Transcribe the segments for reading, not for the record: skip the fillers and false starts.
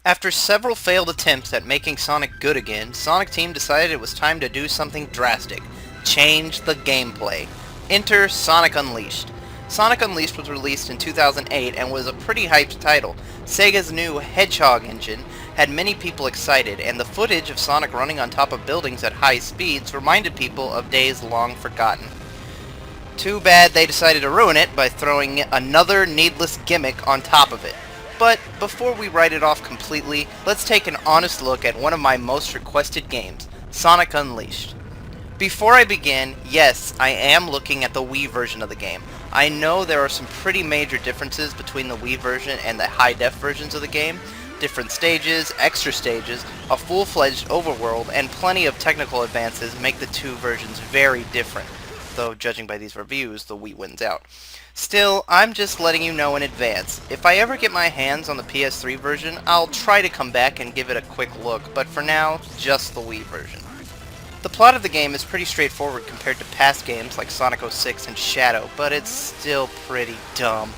After several failed attempts at making Sonic good again, Sonic Team decided it was time to do something drastic. Change the gameplay. Enter Sonic Unleashed. Sonic Unleashed was released in 2008 and was a pretty hyped title. Sega's new Hedgehog engine had many people excited, and the footage of Sonic running on top of buildings at high speeds reminded people of days long forgotten. Too bad they decided to ruin it by throwing another needless gimmick on top of it. But before we write it off completely, let's take an honest look at one of my most requested games, Sonic Unleashed. Before I begin, yes, I am looking at the Wii version of the game. I know there are some pretty major differences between the Wii version and the high-def versions of the game. Different stages, extra stages, a full-fledged overworld, and plenty of technical advances make the two versions very different. Though, judging by these reviews, the Wii wins out. Still, I'm just letting you know in advance. If I ever get my hands on the PS3 version, I'll try to come back and give it a quick look, but for now, just the Wii version. The plot of the game is pretty straightforward compared to past games like Sonic 06 and Shadow, but it's still pretty dumb.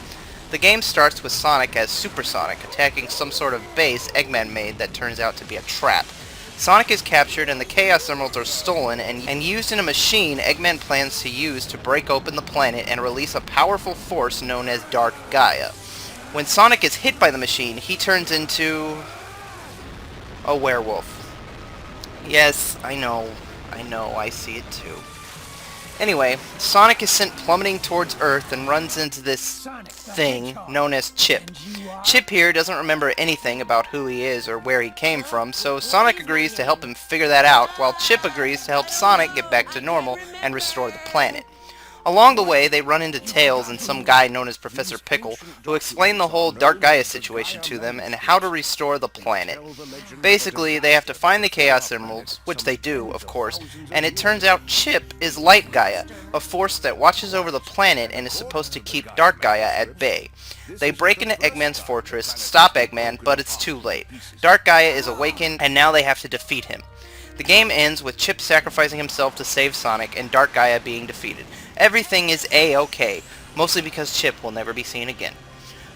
The game starts with Sonic as Super Sonic attacking some sort of base Eggman made that turns out to be a trap. Sonic is captured and the Chaos Emeralds are stolen and used in a machine Eggman plans to use to break open the planet and release a powerful force known as Dark Gaia. When Sonic is hit by the machine, he turns into a werewolf. Yes, I know, I see it too. Anyway, Sonic is sent plummeting towards Earth and runs into this thing known as Chip. Chip here doesn't remember anything about who he is or where he came from, so Sonic agrees to help him figure that out, while Chip agrees to help Sonic get back to normal and restore the planet. Along the way, they run into Tails and some guy known as Professor Pickle, who explain the whole Dark Gaia situation to them and how to restore the planet. Basically, they have to find the Chaos Emeralds, which they do, of course, and it turns out Chip is Light Gaia, a force that watches over the planet and is supposed to keep Dark Gaia at bay. They break into Eggman's fortress, stop Eggman, but it's too late. Dark Gaia is awakened, and now they have to defeat him. The game ends with Chip sacrificing himself to save Sonic and Dark Gaia being defeated. Everything is A-okay, mostly because Chip will never be seen again.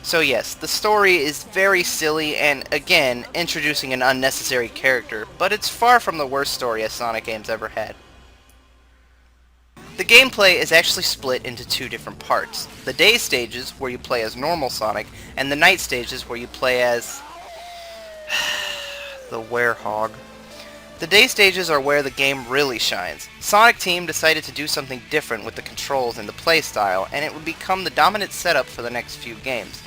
So yes, the story is very silly and, again, introducing an unnecessary character, but it's far from the worst story a Sonic game's ever had. The gameplay is actually split into two different parts. The day stages, where you play as normal Sonic, and the night stages, where you play as the werehog. The day stages are where the game really shines. Sonic Team decided to do something different with the controls and the playstyle, and it would become the dominant setup for the next few games.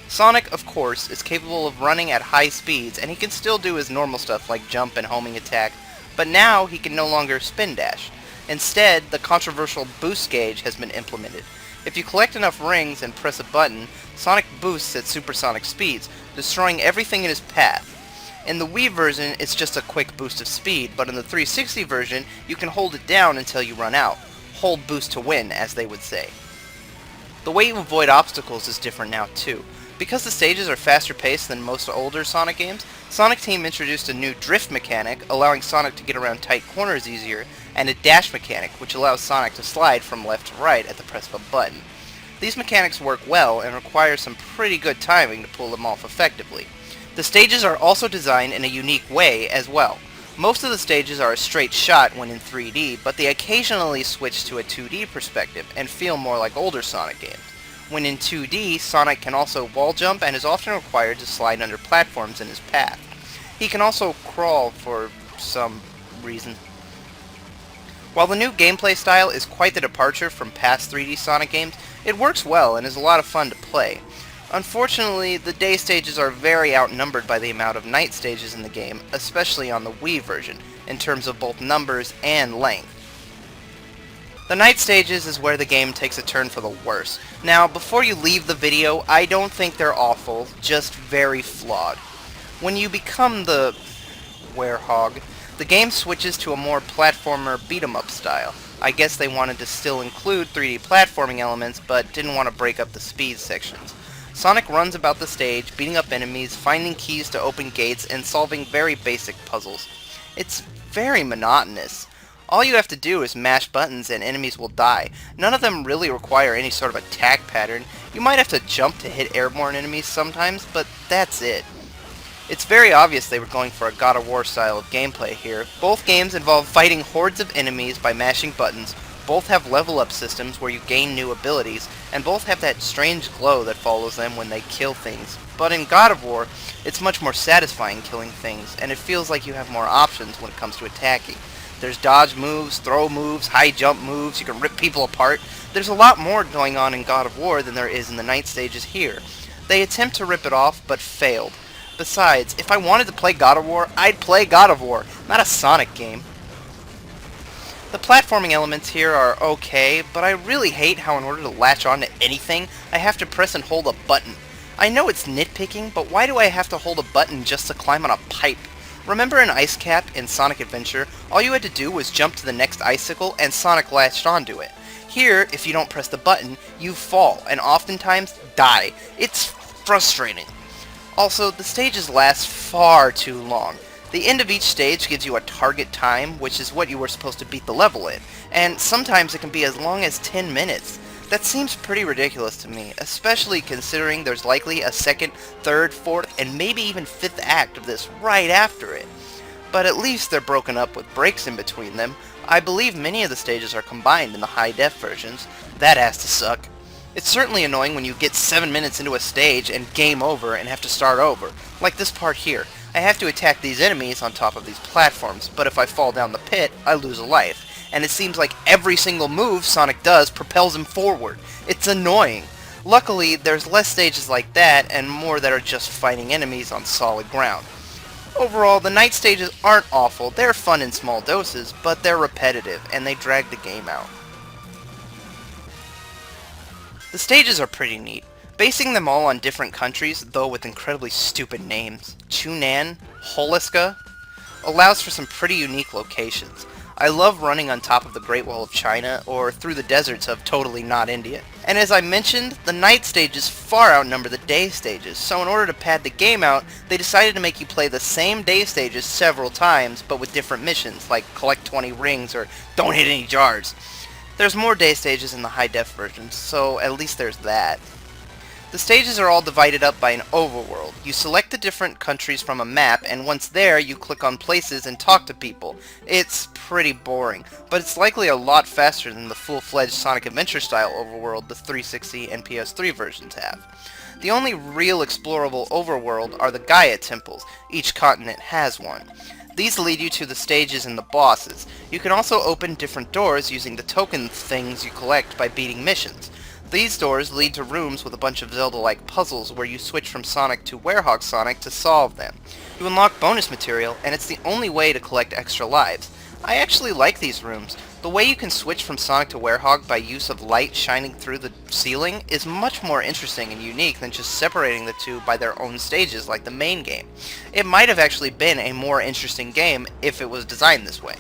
Sonic, of course, is capable of running at high speeds, and he can still do his normal stuff like jump and homing attack, but now he can no longer spin dash. Instead, the controversial boost gauge has been implemented. If you collect enough rings and press a button, Sonic boosts at supersonic speeds, destroying everything in his path. In the Wii version, it's just a quick boost of speed, but in the 360 version, you can hold it down until you run out. Hold boost to win, as they would say. The way you avoid obstacles is different now, too. Because the stages are faster paced than most older Sonic games, Sonic Team introduced a new drift mechanic, allowing Sonic to get around tight corners easier, and a dash mechanic, which allows Sonic to slide from left to right at the press of a button. These mechanics work well and require some pretty good timing to pull them off effectively. The stages are also designed in a unique way as well. Most of the stages are a straight shot when in 3D, but they occasionally switch to a 2D perspective and feel more like older Sonic games. When in 2D, Sonic can also wall jump and is often required to slide under platforms in his path. He can also crawl for some reason. While the new gameplay style is quite the departure from past 3D Sonic games, it works well and is a lot of fun to play. Unfortunately, the day stages are very outnumbered by the amount of night stages in the game, especially on the Wii version, in terms of both numbers and length. The night stages is where the game takes a turn for the worse. Now, before you leave the video, I don't think they're awful, just very flawed. When you become the werehog, the game switches to a more platformer beat-em-up style. I guess they wanted to still include 3D platforming elements, but didn't want to break up the speed sections. Sonic runs about the stage, beating up enemies, finding keys to open gates, and solving very basic puzzles. It's very monotonous. All you have to do is mash buttons and enemies will die. None of them really require any sort of attack pattern. You might have to jump to hit airborne enemies sometimes, but that's it. It's very obvious they were going for a God of War style of gameplay here. Both games involve fighting hordes of enemies by mashing buttons, both have level up systems where you gain new abilities, and both have that strange glow that follows them when they kill things. But in God of War, it's much more satisfying killing things, and it feels like you have more options when it comes to attacking. There's dodge moves, throw moves, high jump moves, you can rip people apart. There's a lot more going on in God of War than there is in the night stages here. They attempt to rip it off, but failed. Besides, if I wanted to play God of War, I'd play God of War, not a Sonic game. The platforming elements here are okay, but I really hate how in order to latch on to anything, I have to press and hold a button. I know it's nitpicking, but why do I have to hold a button just to climb on a pipe? Remember in Ice Cap in Sonic Adventure, all you had to do was jump to the next icicle and Sonic latched onto it. Here, if you don't press the button, you fall, and oftentimes die. It's frustrating. Also, the stages last far too long. The end of each stage gives you a target time, which is what you were supposed to beat the level in, and sometimes it can be as long as 10 minutes. That seems pretty ridiculous to me, especially considering there's likely a second, third, fourth, and maybe even fifth act of this right after it. But at least they're broken up with breaks in between them. I believe many of the stages are combined in the high-def versions. That has to suck. It's certainly annoying when you get 7 minutes into a stage and game over and have to start over, like this part here. I have to attack these enemies on top of these platforms, but if I fall down the pit, I lose a life. And it seems like every single move Sonic does propels him forward. It's annoying. Luckily, there's less stages like that, and more that are just fighting enemies on solid ground. Overall, the night stages aren't awful, they're fun in small doses, but they're repetitive, and they drag the game out. The stages are pretty neat. Basing them all on different countries, though with incredibly stupid names, Chunan, Holiska, allows for some pretty unique locations. I love running on top of the Great Wall of China, or through the deserts of totally not India. And as I mentioned, the night stages far outnumber the day stages, so in order to pad the game out, they decided to make you play the same day stages several times, but with different missions, like collect 20 rings or don't hit any jars. There's more day stages in the high-def versions, so at least there's that. The stages are all divided up by an overworld. You select the different countries from a map, and once there, you click on places and talk to people. It's pretty boring, but it's likely a lot faster than the full-fledged Sonic Adventure-style overworld the 360 and PS3 versions have. The only real explorable overworld are the Gaia temples. Each continent has one. These lead you to the stages and the bosses. You can also open different doors using the token things you collect by beating missions. These doors lead to rooms with a bunch of Zelda-like puzzles where you switch from Sonic to Werehog Sonic to solve them. You unlock bonus material, and it's the only way to collect extra lives. I actually like these rooms. The way you can switch from Sonic to Werehog by use of light shining through the ceiling is much more interesting and unique than just separating the two by their own stages like the main game. It might have actually been a more interesting game if it was designed this way.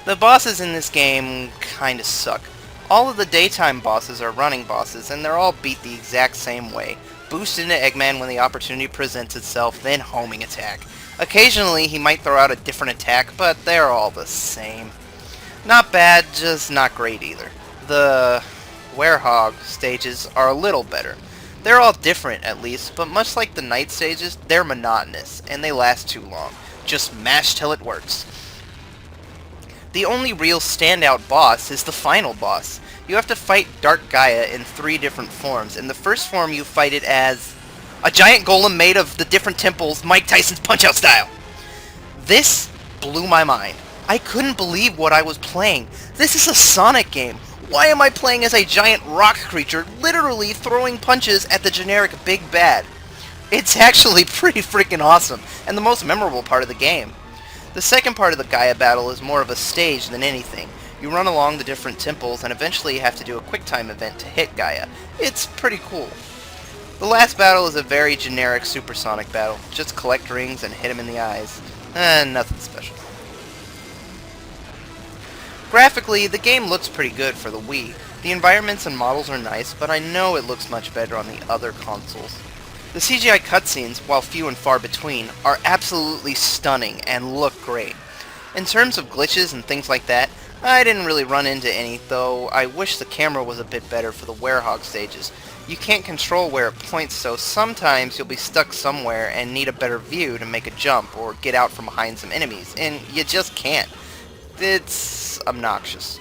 The bosses in this game kinda suck. All of the daytime bosses are running bosses, and they're all beat the exact same way. Boost into Eggman when the opportunity presents itself, then homing attack. Occasionally he might throw out a different attack, but they're all the same. Not bad, just not great either. The Werehog stages are a little better. They're all different at least, but much like the night stages, they're monotonous, and they last too long. Just mash till it works. The only real standout boss is the final boss. You have to fight Dark Gaia in 3 different forms. In the first form you fight it as a giant golem made of the different temples, Mike Tyson's Punch-Out style. This blew my mind. I couldn't believe what I was playing. This is a Sonic game. Why am I playing as a giant rock creature literally throwing punches at the generic big bad? It's actually pretty freaking awesome, and the most memorable part of the game. The second part of the Gaia battle is more of a stage than anything. You run along the different temples and eventually you have to do a quick-time event to hit Gaia. It's pretty cool. The last battle is a very generic supersonic battle. Just collect rings and hit him in the eyes. Nothing special. Graphically, the game looks pretty good for the Wii. The environments and models are nice, but I know it looks much better on the other consoles. The CGI cutscenes, while few and far between, are absolutely stunning and look great. In terms of glitches and things like that, I didn't really run into any, though I wish the camera was a bit better for the Werehog stages. You can't control where it points, so sometimes you'll be stuck somewhere and need a better view to make a jump or get out from behind some enemies, and you just can't. It's obnoxious.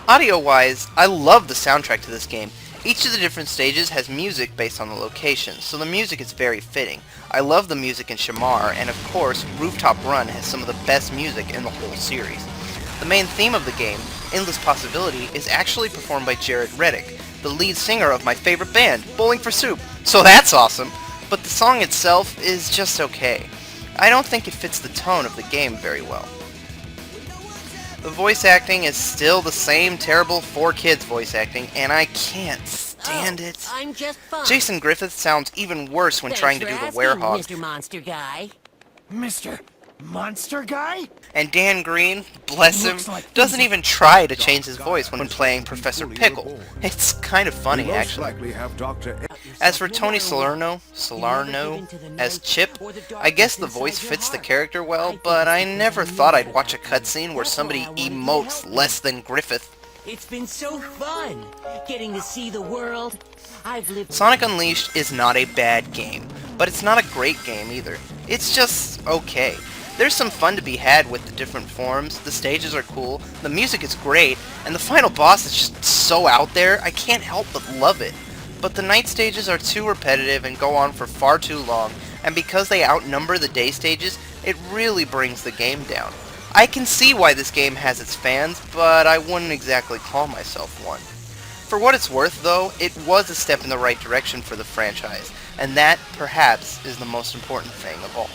Audio-wise, I love the soundtrack to this game. Each of the different stages has music based on the location, so the music is very fitting. I love the music in Shamar, and of course, Rooftop Run has some of the best music in the whole series. The main theme of the game, Endless Possibility, is actually performed by Jared Reddick, the lead singer of my favorite band, Bowling for Soup. So that's awesome! But the song itself is just okay. I don't think it fits the tone of the game very well. The voice acting is still the same terrible 4Kids voice acting, and I can't stand it. I'm just fine. Jason Griffith sounds even worse when trying to do the werehog. Mr. Monster Guy. Mr. Monster Guy? And Dan Green, bless him, doesn't even try to change his voice when playing Professor Pickle. It's kind of funny, actually. As for Tony Salerno as Chip, I guess the voice fits the character well, but I never thought I'd watch a cutscene where somebody emotes less than Griffith. It's been so fun getting to see the world. I've lived. Sonic Unleashed is not a bad game, but it's not a great game either. It's just okay. There's some fun to be had with the different forms, the stages are cool, the music is great, and the final boss is just so out there, I can't help but love it. But the night stages are too repetitive and go on for far too long, and because they outnumber the day stages, it really brings the game down. I can see why this game has its fans, but I wouldn't exactly call myself one. For what it's worth, though, it was a step in the right direction for the franchise, and that, perhaps, is the most important thing of all.